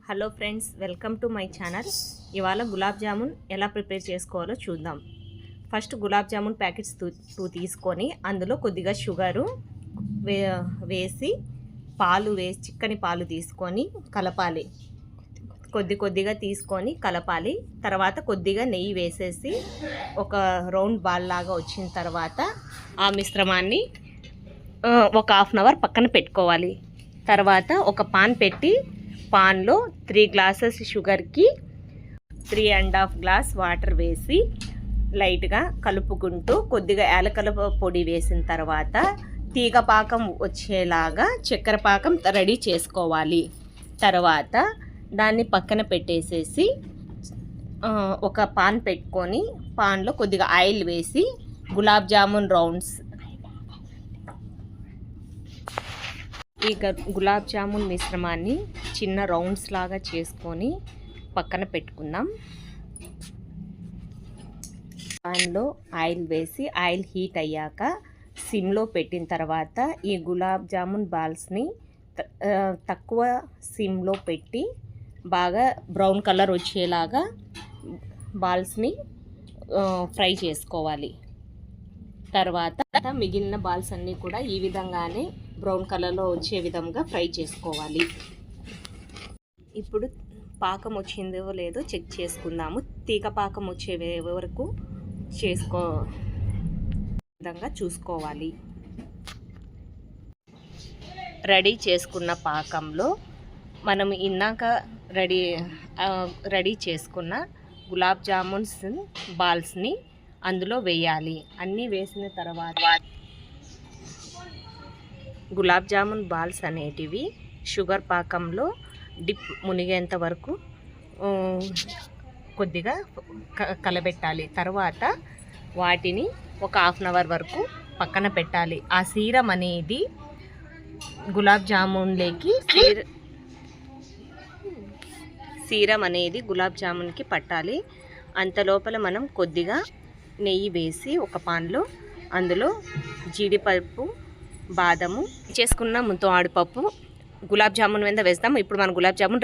Hello friends, welcome to my channel. ఇవాళ గులాబ్ జామున్ ఎలా prepare చేసుకోవాలో చూద్దాం. ఫస్ట్ గులాబ్ జామున్ ప్యాకెట్స్ 2 తీసుకొని అందులో కొద్దిగా షుగరు వేసి పాలు వేసి చిక్కని పాలు తీసుకొని కలపాలి. కొద్దిగా తీసుకొని కలపాలి. తర్వాత కొద్దిగా నెయ్యి వేసేసి ఒక రౌండ్ బాల్ లాగా వచ్చిన తర్వాత ఆ మిశ్రమాన్ని ఒక హాఫ్ అన్ అవర్ పక్కన పెట్టుకోవాలి. తర్వాత ఒక పాన్ పెట్టి పాన్లో 3 గ్లాసెస్ షుగర్కి 3.5 గ్లాస్ వాటర్ వేసి లైట్గా కలుపుకుంటూ కొద్దిగా యాలకుల పొడి వేసిన తర్వాత తీగ పాకం వచ్చేలాగా చక్కెర పాకం రెడీ చేసుకోవాలి. తర్వాత దాన్ని పక్కన పెట్టేసేసి ఒక పాన్ పెట్టుకొని పాన్లో కొద్దిగా ఆయిల్ వేసి గులాబ్ జామున్ రౌండ్స్ ఈ గులాబ్ జామున్ మిశ్రమాన్ని చిన్న రౌండ్స్ లాగా చేసుకొని పక్కన పెట్టుకుందాం. పాన్లో ఆయిల్ వేసి ఆయిల్ హీట్ అయ్యాక సిమ్లో పెట్టిన తర్వాత ఈ గులాబ్ జామున్ బాల్స్ని తక్కువ సిమ్లో పెట్టి బాగా బ్రౌన్ కలర్ వచ్చేలాగా బాల్స్ని ఫ్రై చేసుకోవాలి. తర్వాత మిగిలిన బాల్స్ అన్నీ కూడా ఈ విధంగానే బ్రౌన్ కలర్లో వచ్చే విధంగా ఫ్రై చేసుకోవాలి. ఇప్పుడు పాకం వచ్చిందో లేదో చెక్ చేసుకుందాము. తీగ పాకం వచ్చే వరకు విధంగా చూసుకోవాలి. రెడీ చేసుకున్న పాకంలో మనం ఇందాక రెడీ చేసుకున్న గులాబ్ జామున్స్ బాల్స్ని అందులో వేయాలి. అన్నీ వేసిన తర్వాత గులాబ్ జామున్ బాల్స్ అనేటివి షుగర్ పాకంలో డిప్ మునిగేంత వరకు కొద్దిగా కలబెట్టాలి. తర్వాత వాటిని ఒక హాఫ్ అన్ అవర్ వరకు పక్కన పెట్టాలి. ఆ సీరం అనేది గులాబ్ జామున్లోకి సీరం అనేది గులాబ్ జామున్కి పట్టాలి. అంత లోపల మనం కొద్దిగా నెయ్యి వేసి ఒక పాన్లో అందులో జీడిపప్పు, బాదము చేసుకున్న ముంతో ఆడిపప్పు గులాబ్ జామున్ మీద వేస్తాం. ఇప్పుడు మన గులాబ్ జామున్